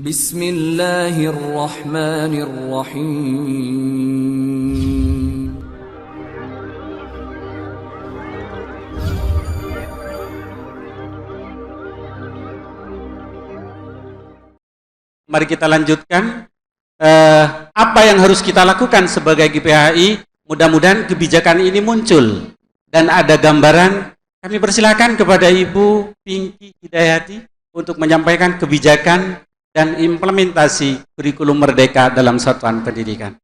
Bismillahirrahmanirrahim. Mari kita lanjutkan. Apa yang harus kita lakukan sebagai GPHI? Mudah-mudahan kebijakan ini muncul dan ada gambaran. Kami persilakan kepada Ibu Pinky Hidayati untuk menyampaikan kebijakan dan implementasi kurikulum merdeka dalam satuan pendidikan.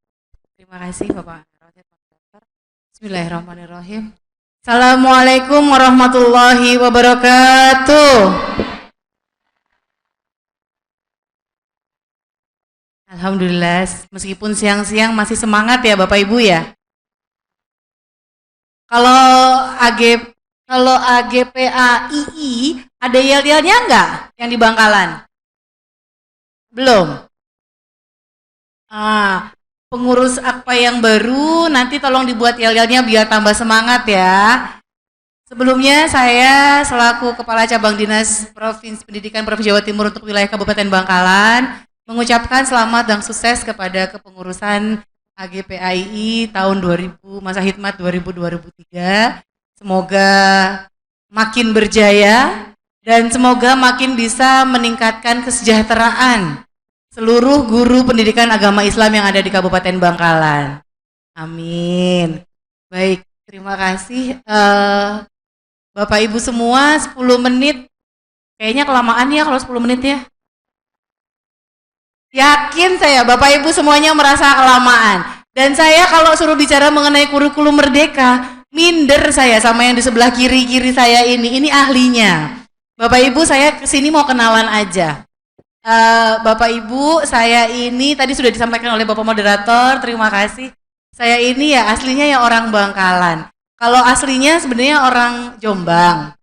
Terima kasih Bapak. Bismillahirrahmanirrahim. Assalamualaikum warahmatullahi wabarakatuh. Alhamdulillah, meskipun siang-siang masih semangat ya Bapak Ibu ya. Kalau AGPAII ada yel-yelnya enggak yang di Bangkalan? Belum. Pengurus AKPA yang baru nanti tolong dibuat yel-yelnya biar tambah semangat ya. Sebelumnya saya selaku Kepala Cabang Dinas Provinsi Pendidikan Provinsi Jawa Timur untuk wilayah Kabupaten Bangkalan mengucapkan selamat dan sukses kepada kepengurusan AGPAII tahun 2000 masa hikmat 2000-2003. Semoga makin berjaya dan semoga makin bisa meningkatkan kesejahteraan seluruh guru pendidikan agama Islam yang ada di Kabupaten Bangkalan. Amin. Baik, terima kasih. Bapak Ibu semua 10 menit. Kayaknya kelamaan ya kalau 10 menit ya. Yakin saya Bapak Ibu semuanya merasa kelamaan. Dan saya kalau suruh bicara mengenai kurikulum merdeka, minder saya sama yang di sebelah kiri saya ini ahlinya. Bapak Ibu saya kesini mau kenalan aja. Bapak Ibu saya ini tadi sudah disampaikan oleh Bapak Moderator, terima kasih. Saya ini ya aslinya ya orang Bangkalan. Kalau aslinya sebenarnya orang Jombang.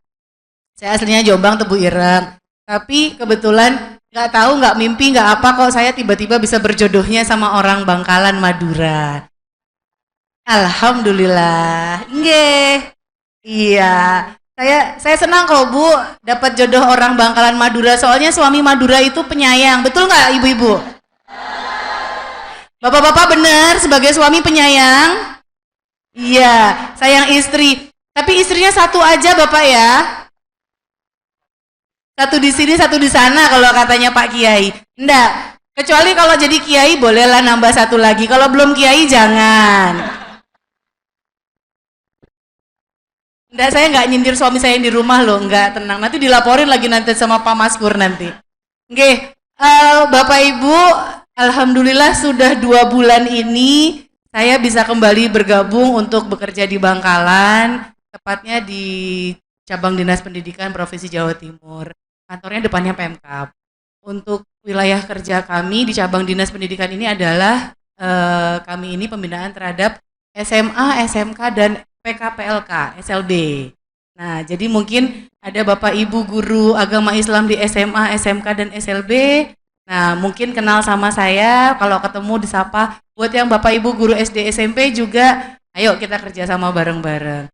Saya aslinya Jombang, Tebu Ireng. Tapi kebetulan nggak tahu, nggak mimpi, nggak apa kok saya tiba-tiba bisa berjodohnya sama orang Bangkalan Madura. Alhamdulillah. Nggih. Iya. Saya senang kok Bu dapat jodoh orang Bangkalan Madura, soalnya suami Madura itu penyayang. Betul nggak Ibu-ibu? Bapak-bapak benar sebagai suami penyayang? Iya, sayang istri. Tapi istrinya satu aja Bapak ya. Satu di sini, satu di sana kalau katanya Pak Kiai. Enggak, kecuali kalau jadi Kiai bolehlah nambah satu lagi. Kalau belum Kiai jangan. Enggak, saya nggak nyindir suami saya yang di rumah loh, enggak, tenang. Nanti dilaporin lagi nanti sama Pak Maskur nanti. Oke, Bapak Ibu, alhamdulillah sudah 2 bulan ini saya bisa kembali bergabung untuk bekerja di Bangkalan, tepatnya di Cabang Dinas Pendidikan Provinsi Jawa Timur. Kantornya depannya Pemkab. Untuk wilayah kerja kami di Cabang Dinas Pendidikan ini adalah kami ini pembinaan terhadap SMA, SMK, dan PKPLK, SLB. Nah, jadi mungkin ada Bapak Ibu guru agama Islam di SMA, SMK, dan SLB. Nah, mungkin kenal sama saya, kalau ketemu disapa. Buat yang Bapak Ibu guru SD, SMP juga, ayo kita kerja sama bareng-bareng.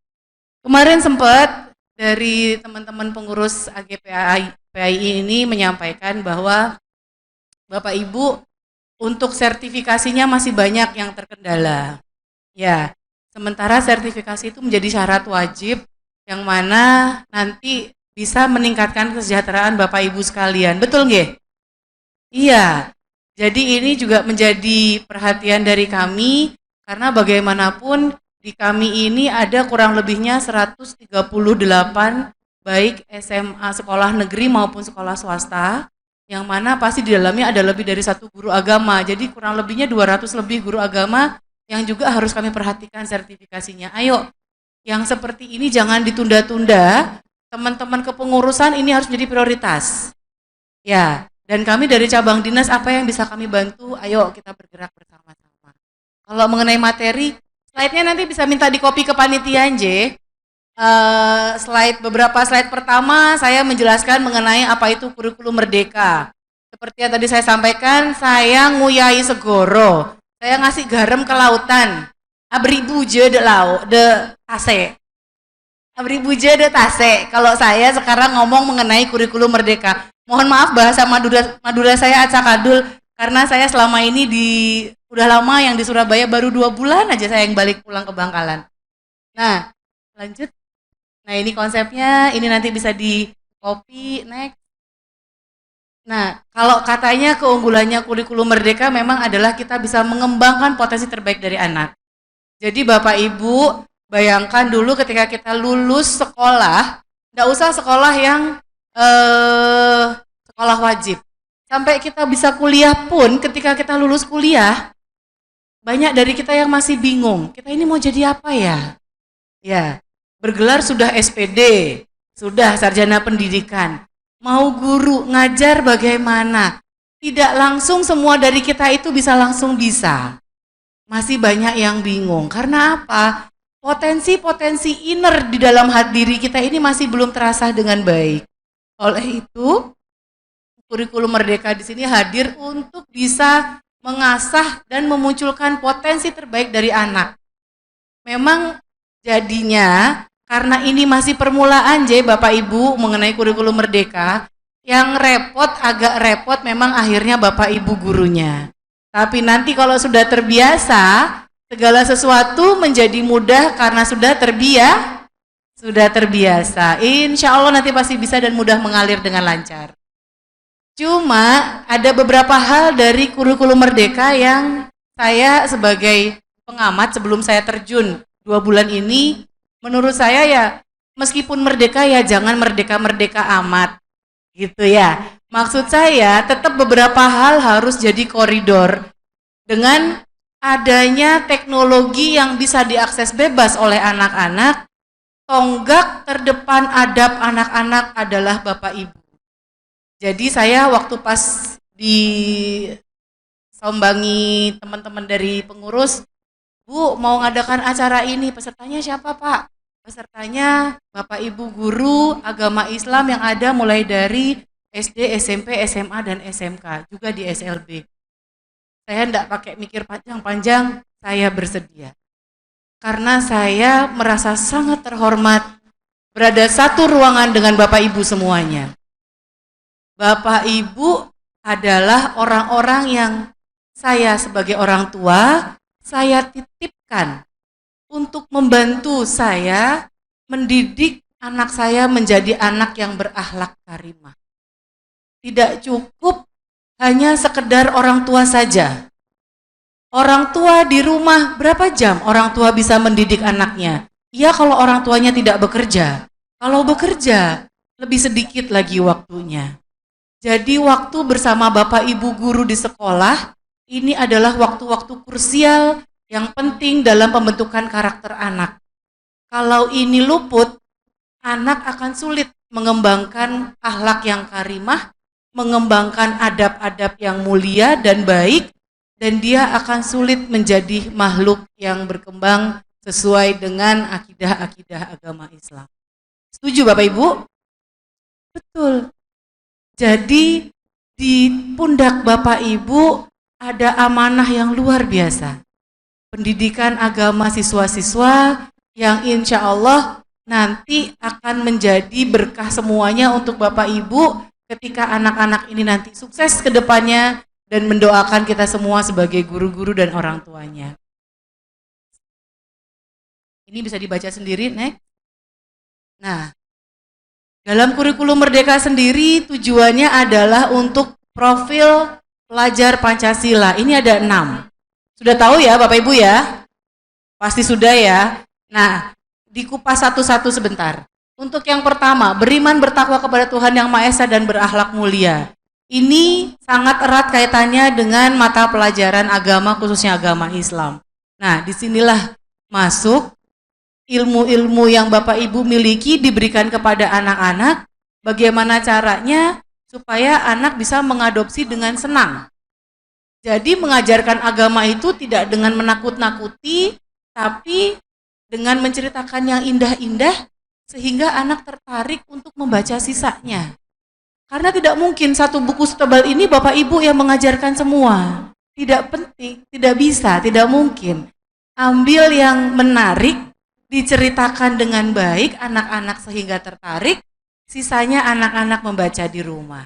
Kemarin sempat dari teman-teman pengurus AGPAII ini menyampaikan bahwa Bapak Ibu untuk sertifikasinya masih banyak yang terkendala. Ya, sementara sertifikasi itu menjadi syarat wajib yang mana nanti bisa meningkatkan kesejahteraan Bapak Ibu sekalian. Betul nggih? Iya. Jadi ini juga menjadi perhatian dari kami karena bagaimanapun di kami ini ada kurang lebihnya 138 baik SMA sekolah negeri maupun sekolah swasta, yang mana pasti di dalamnya ada lebih dari 1 guru agama. Jadi kurang lebihnya 200 lebih guru agama yang juga harus kami perhatikan sertifikasinya. Ayo, yang seperti ini jangan ditunda-tunda. Teman-teman kepengurusan ini harus menjadi prioritas. Ya, dan kami dari cabang dinas apa yang bisa kami bantu, ayo kita bergerak bersama-sama. Kalau mengenai materi, slide-nya nanti bisa minta di copy ke panitia J. Beberapa slide pertama saya menjelaskan mengenai apa itu kurikulum merdeka. Seperti yang tadi saya sampaikan, saya nguyai segoro, saya ngasih garam ke lautan, abri buje de laut de tase. Abri Buja de Tase. Kalau saya sekarang ngomong mengenai kurikulum merdeka. Mohon maaf bahasa Madura saya acak-adul karena saya selama ini udah lama yang di Surabaya, baru 2 bulan aja saya yang balik pulang ke Bangkalan. Nah, lanjut. Nah, ini konsepnya, ini nanti bisa di copy, next. Nah, kalau katanya keunggulannya kurikulum merdeka memang adalah kita bisa mengembangkan potensi terbaik dari anak. Jadi Bapak Ibu, bayangkan dulu ketika kita lulus sekolah, nggak usah sekolah yang sekolah wajib. Sampai kita bisa kuliah pun, ketika kita lulus kuliah, banyak dari kita yang masih bingung, kita ini mau jadi apa ya? Ya, bergelar sudah SPD, sudah sarjana pendidikan, mau guru, ngajar bagaimana? Tidak langsung semua dari kita itu bisa langsung bisa. Masih banyak yang bingung, karena apa? Potensi-potensi inner di dalam hati diri kita ini masih belum terasa dengan baik. Oleh itu, kurikulum merdeka di sini hadir untuk bisa mengasah dan memunculkan potensi terbaik dari anak. Memang jadinya karena ini masih permulaan Bapak Ibu mengenai kurikulum merdeka, yang agak repot memang akhirnya Bapak Ibu gurunya. Tapi nanti kalau sudah terbiasa, segala sesuatu menjadi mudah karena sudah terbiasa. Insya Allah nanti pasti bisa dan mudah mengalir dengan lancar. Cuma ada beberapa hal dari kurikulum merdeka yang saya sebagai pengamat sebelum saya terjun 2 bulan ini, menurut saya ya meskipun merdeka ya jangan merdeka-merdeka amat gitu ya. Maksud saya tetap beberapa hal harus jadi koridor. Dengan adanya teknologi yang bisa diakses bebas oleh anak-anak, tonggak terdepan adab anak-anak adalah Bapak Ibu. Jadi saya waktu pas disambangi teman-teman dari pengurus, Bu mau ngadakan acara ini, pesertanya siapa Pak? Pesertanya Bapak Ibu guru agama Islam yang ada mulai dari SD, SMP, SMA, dan SMK, juga di SLB. Saya enggak pakai mikir panjang-panjang, saya bersedia. Karena saya merasa sangat terhormat berada satu ruangan dengan Bapak Ibu semuanya. Bapak Ibu adalah orang-orang yang saya sebagai orang tua, saya titipkan untuk membantu saya mendidik anak saya menjadi anak yang berakhlak karimah. Tidak cukup hanya sekedar orang tua saja. Orang tua di rumah berapa jam orang tua bisa mendidik anaknya? Iya kalau orang tuanya tidak bekerja. Kalau bekerja, lebih sedikit lagi waktunya. Jadi waktu bersama Bapak Ibu guru di sekolah, ini adalah waktu-waktu krusial yang penting dalam pembentukan karakter anak. Kalau ini luput, anak akan sulit mengembangkan akhlak yang karimah, mengembangkan adab-adab yang mulia dan baik, dan dia akan sulit menjadi makhluk yang berkembang sesuai dengan akidah-akidah agama Islam. Setuju Bapak Ibu? Betul. Jadi di pundak Bapak Ibu ada amanah yang luar biasa. Pendidikan agama siswa-siswa yang insya Allah nanti akan menjadi berkah semuanya untuk Bapak Ibu ketika anak-anak ini nanti sukses ke depannya dan mendoakan kita semua sebagai guru-guru dan orang tuanya. Ini bisa dibaca sendiri, Nek. Nah, dalam kurikulum merdeka sendiri tujuannya adalah untuk profil pelajar Pancasila. Ini ada 6. Sudah tahu ya Bapak Ibu ya? Pasti sudah ya. Nah, dikupas satu-satu sebentar. Untuk yang pertama, beriman bertakwa kepada Tuhan Yang Maha Esa dan berakhlak mulia. Ini sangat erat kaitannya dengan mata pelajaran agama, khususnya agama Islam. Nah, disinilah masuk ilmu-ilmu yang Bapak Ibu miliki diberikan kepada anak-anak, bagaimana caranya supaya anak bisa mengadopsi dengan senang. Jadi mengajarkan agama itu tidak dengan menakut-nakuti, tapi dengan menceritakan yang indah-indah, sehingga anak tertarik untuk membaca sisanya. Karena tidak mungkin satu buku setebal ini Bapak Ibu yang mengajarkan semua. Tidak penting, tidak bisa, tidak mungkin. Ambil yang menarik, diceritakan dengan baik anak-anak sehingga tertarik, sisanya anak-anak membaca di rumah.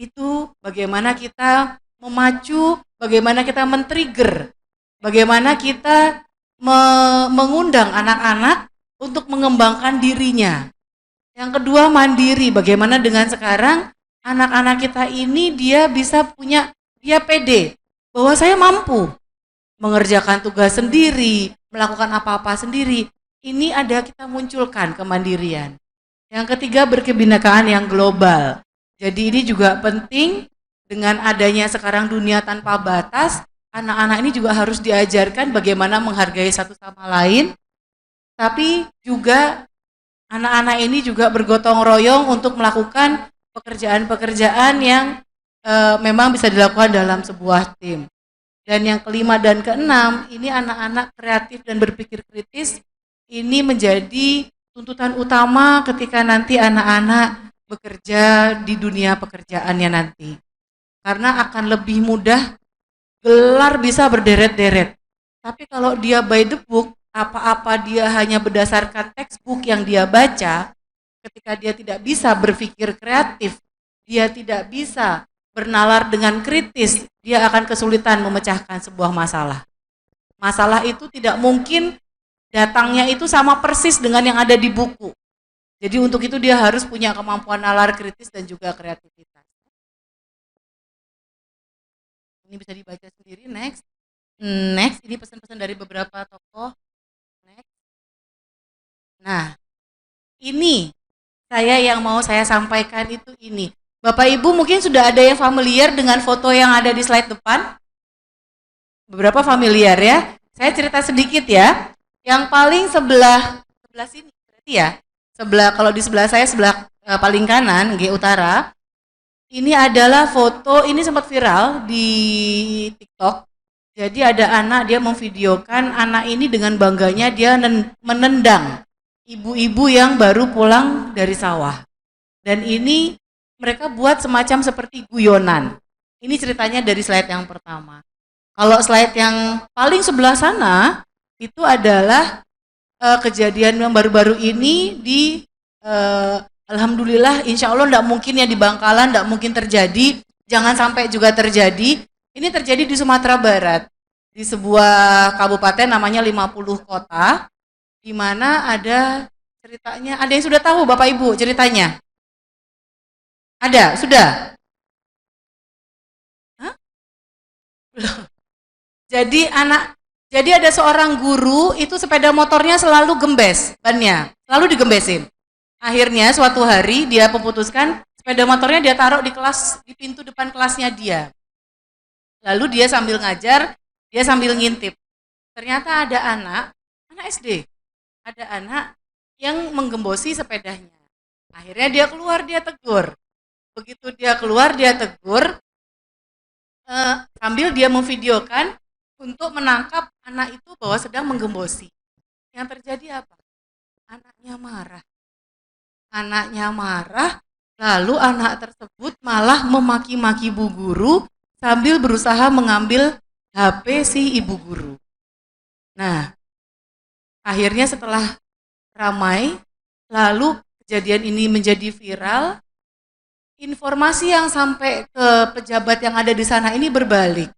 Itu bagaimana kita memacu, bagaimana kita men-trigger, bagaimana kita mengundang anak-anak untuk mengembangkan dirinya. Yang kedua, mandiri. Bagaimana dengan sekarang anak-anak kita ini dia bisa punya, dia pede bahwa saya mampu mengerjakan tugas sendiri, melakukan apa-apa sendiri. Ini ada kita munculkan kemandirian. Yang ketiga, berkebinekaan yang global. Jadi ini juga penting dengan adanya sekarang dunia tanpa batas, anak-anak ini juga harus diajarkan bagaimana menghargai satu sama lain, tapi juga anak-anak ini juga bergotong royong untuk melakukan pekerjaan-pekerjaan yang memang bisa dilakukan dalam sebuah tim. Dan yang kelima dan keenam, ini anak-anak kreatif dan berpikir kritis, ini menjadi tuntutan utama ketika nanti anak-anak bekerja di dunia pekerjaannya nanti. Karena akan lebih mudah, gelar bisa berderet-deret. Tapi kalau dia by the book, apa-apa dia hanya berdasarkan textbook yang dia baca, ketika dia tidak bisa berpikir kreatif, dia tidak bisa bernalar dengan kritis, dia akan kesulitan memecahkan sebuah masalah. Masalah itu tidak mungkin datangnya itu sama persis dengan yang ada di buku. Jadi untuk itu dia harus punya kemampuan nalar kritis dan juga kreativitas. Ini bisa dibaca sendiri, next. Next, ini pesan-pesan dari beberapa tokoh. Next. Nah, ini yang mau saya sampaikan itu ini. Bapak Ibu mungkin sudah ada yang familiar dengan foto yang ada di slide depan? Beberapa familiar ya. Saya cerita sedikit ya. Yang paling sebelah sini berarti ya. Kalau di sebelah saya sebelah paling kanan, G utara. Ini adalah foto, ini sempat viral di TikTok. Jadi ada anak, dia memvideokan anak ini dengan bangganya dia menendang ibu-ibu yang baru pulang dari sawah. Dan ini mereka buat semacam seperti guyonan. Ini ceritanya dari slide yang pertama. Kalau slide yang paling sebelah sana, itu adalah kejadian yang baru-baru ini di alhamdulillah, insya Allah tidak mungkin ya di Bangkalan, tidak mungkin terjadi, jangan sampai juga terjadi. Ini terjadi di Sumatera Barat, di sebuah kabupaten namanya 50 kota, di mana ada ceritanya, ada yang sudah tahu Bapak Ibu ceritanya? Ada? Sudah? Hah? Belum. Jadi ada seorang guru itu sepeda motornya selalu gembes bannya, selalu digembesin. Akhirnya suatu hari dia memutuskan sepeda motornya dia taruh di kelas, di pintu depan kelasnya dia. Lalu dia sambil ngajar, dia sambil ngintip. Ternyata ada anak SD, ada anak yang menggembosi sepedanya. Akhirnya dia keluar, dia tegur. Begitu dia keluar, dia tegur, sambil dia memvideokan untuk menangkap anak itu bahwa sedang menggembosi. Yang terjadi apa? Anaknya marah. Anaknya marah, lalu anak tersebut malah memaki-maki bu guru sambil berusaha mengambil HP si ibu guru. Nah, akhirnya setelah ramai, lalu kejadian ini menjadi viral, informasi yang sampai ke pejabat yang ada di sana ini berbalik.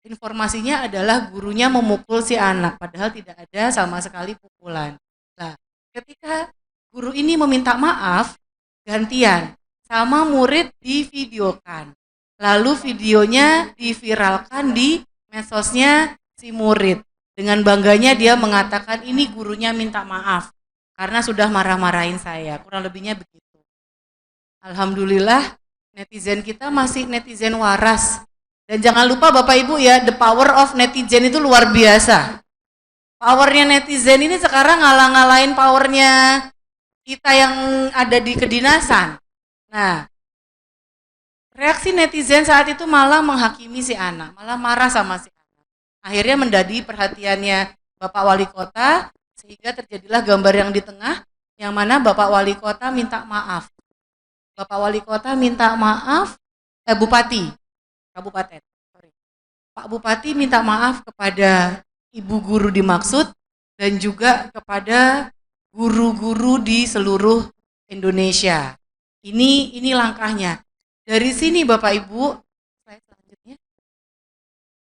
Informasinya adalah gurunya memukul si anak, padahal tidak ada sama sekali pukulan. Nah, ketika guru ini meminta maaf, gantian sama murid divideokan. Lalu videonya diviralkan di medsosnya si murid. Dengan bangganya dia mengatakan ini gurunya minta maaf karena sudah marah-marahin saya. Kurang lebihnya begitu. Alhamdulillah netizen kita masih netizen waras. Dan jangan lupa Bapak Ibu ya, the power of netizen itu luar biasa. Powernya netizen ini sekarang ngalah-ngalahin powernya kita yang ada di kedinasan. Nah, reaksi netizen saat itu malah menghakimi si anak, malah marah sama si anak. Akhirnya menjadi perhatiannya Bapak Wali Kota, sehingga terjadilah gambar yang di tengah, yang mana Bapak Wali Kota minta maaf. Bapak Wali Kota minta maaf, Bupati, Kabupaten, sorry. Pak Bupati minta maaf kepada ibu guru dimaksud dan juga kepada guru-guru di seluruh Indonesia. Ini langkahnya. Dari sini Bapak Ibu, slide selanjutnya.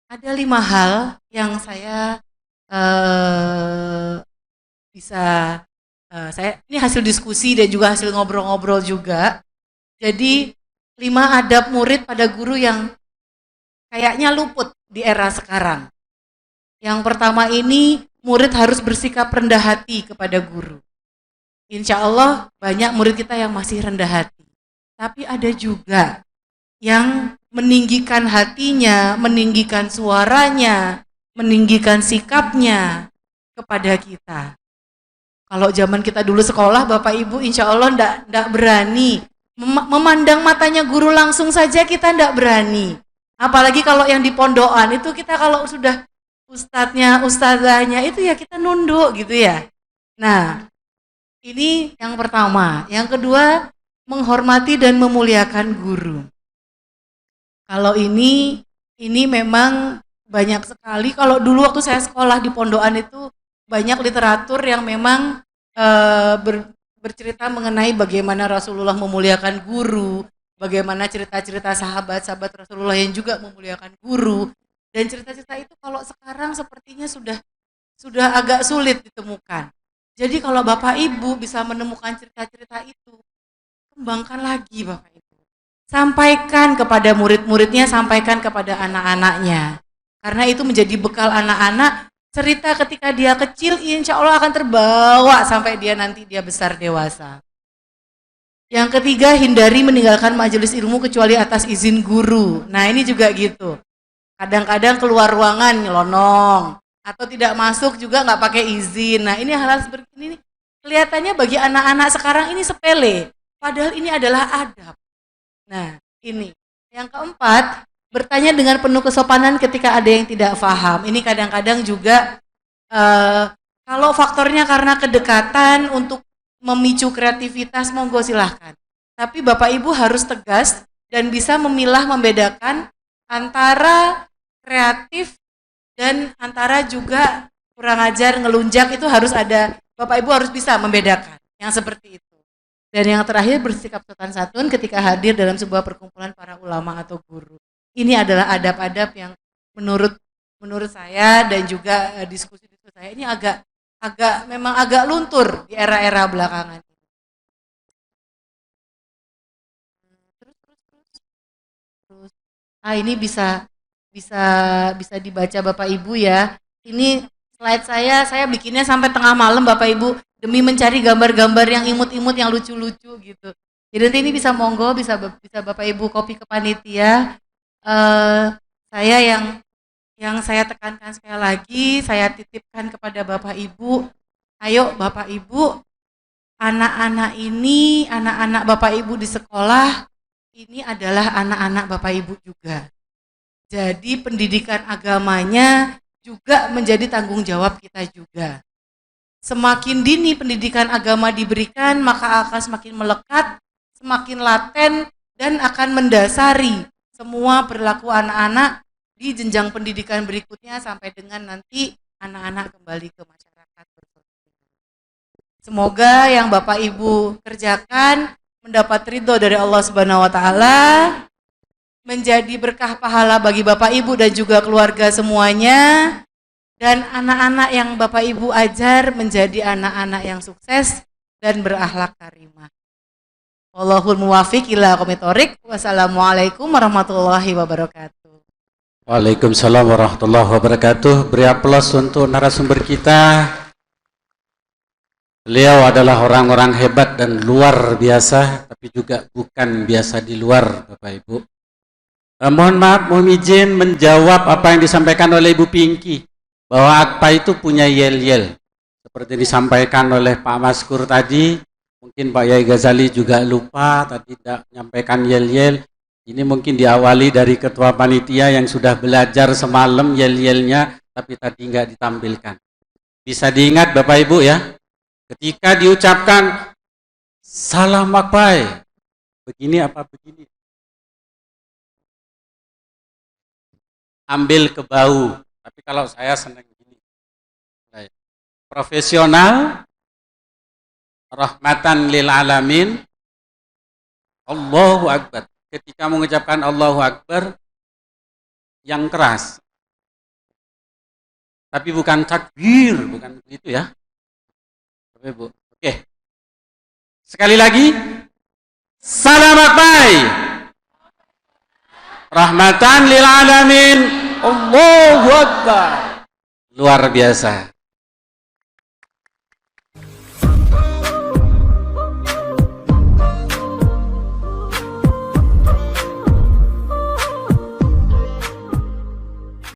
Ada 5 hal yang saya ini hasil diskusi dan juga hasil ngobrol-ngobrol juga. Jadi 5 adab murid pada guru yang kayaknya luput di era sekarang. Yang pertama ini, murid harus bersikap rendah hati kepada guru. Insya Allah banyak murid kita yang masih rendah hati. Tapi ada juga yang meninggikan hatinya, meninggikan suaranya, meninggikan sikapnya kepada kita. Kalau zaman kita dulu sekolah, Bapak Ibu insya Allah ndak berani. Memandang matanya guru langsung saja kita ndak berani. Apalagi kalau yang di pondokan itu kita kalau sudah ustazahnya itu ya kita nunduk gitu ya. Nah, ini yang pertama. Yang kedua, menghormati dan memuliakan guru. Kalau ini memang banyak sekali. Kalau dulu waktu saya sekolah di pondokan itu banyak literatur yang memang bercerita mengenai bagaimana Rasulullah memuliakan guru, bagaimana cerita-cerita sahabat-sahabat Rasulullah yang juga memuliakan guru. Dan cerita-cerita itu kalau sekarang sepertinya sudah agak sulit ditemukan. Jadi kalau Bapak Ibu bisa menemukan cerita-cerita itu, kembangkan lagi Bapak Ibu. Sampaikan kepada murid-muridnya, sampaikan kepada anak-anaknya. Karena itu menjadi bekal anak-anak, cerita ketika dia kecil insya Allah akan terbawa sampai nanti dia besar dewasa. Yang ketiga, hindari meninggalkan majelis ilmu kecuali atas izin guru. Nah ini juga gitu. Kadang-kadang keluar ruangan nyelonong atau tidak masuk juga nggak pakai izin. Nah ini hal-hal seperti ini kelihatannya bagi anak-anak sekarang ini sepele, padahal ini adalah adab. Nah ini yang keempat, bertanya dengan penuh kesopanan ketika ada yang tidak paham. Ini kadang-kadang juga kalau faktornya karena kedekatan untuk memicu kreativitas, monggo silahkan. Tapi Bapak Ibu harus tegas dan bisa memilah, membedakan antara kreatif dan antara juga kurang ajar, ngelunjak. Itu harus ada, Bapak Ibu harus bisa membedakan yang seperti itu. Dan yang terakhir, bersikap sopan santun ketika hadir dalam sebuah perkumpulan para ulama atau guru. Ini adalah adab-adab yang menurut saya dan juga diskusi saya ini memang agak luntur di era-era belakangan. Terus. Ini bisa dibaca Bapak Ibu ya. Ini slide saya bikinnya sampai tengah malam Bapak Ibu demi mencari gambar-gambar yang imut-imut, yang lucu-lucu gitu. Jadi nanti ini bisa monggo, bisa Bapak Ibu copy ke panitia. Saya yang saya tekankan sekali lagi, saya titipkan kepada Bapak Ibu. Ayo Bapak Ibu, anak-anak ini, anak-anak Bapak Ibu di sekolah, ini adalah anak-anak Bapak Ibu juga. Jadi pendidikan agamanya juga menjadi tanggung jawab kita juga. Semakin dini pendidikan agama diberikan, maka akan semakin melekat, semakin laten, dan akan mendasari semua perilaku anak-anak di jenjang pendidikan berikutnya sampai dengan nanti anak-anak kembali ke masyarakat. Semoga yang Bapak Ibu kerjakan mendapat ridho dari Allah Subhanahu wa taala, menjadi berkah pahala bagi Bapak Ibu dan juga keluarga semuanya, dan anak-anak yang Bapak Ibu ajar menjadi anak-anak yang sukses dan berakhlak karimah. Wallahul muwafiq ila aqwamit thoriq. Wassalamualaikum warahmatullahi wabarakatuh. Waalaikumsalam warahmatullahi wabarakatuh. Beri aplaus untuk narasumber kita. Beliau adalah orang-orang hebat dan luar biasa, tapi juga bukan biasa di luar, Bapak Ibu. Mohon maaf, mohon izin menjawab apa yang disampaikan oleh Ibu Pinky, bahwa AKPA itu punya yel-yel. Seperti disampaikan oleh Pak Maskur tadi, mungkin Pak Yai Ghazali juga lupa, tadi tidak menyampaikan yel-yel. Ini mungkin diawali dari ketua panitia yang sudah belajar semalam yel-yelnya, tapi tadi nggak ditampilkan. Bisa diingat Bapak Ibu ya, ketika diucapkan salam AKPA, begini apa begini? Ambil ke bau, tapi kalau saya senang begini. profesional, rahmatan lil alamin. Allahu Akbar. Ketika mengucapkan Allahu Akbar yang keras. Tapi bukan takbir, bukan begitu ya. Ibu. Oke. Sekali lagi. Selamat pagi. Rahmatan lil alamin. Allahu Akbar. Luar biasa.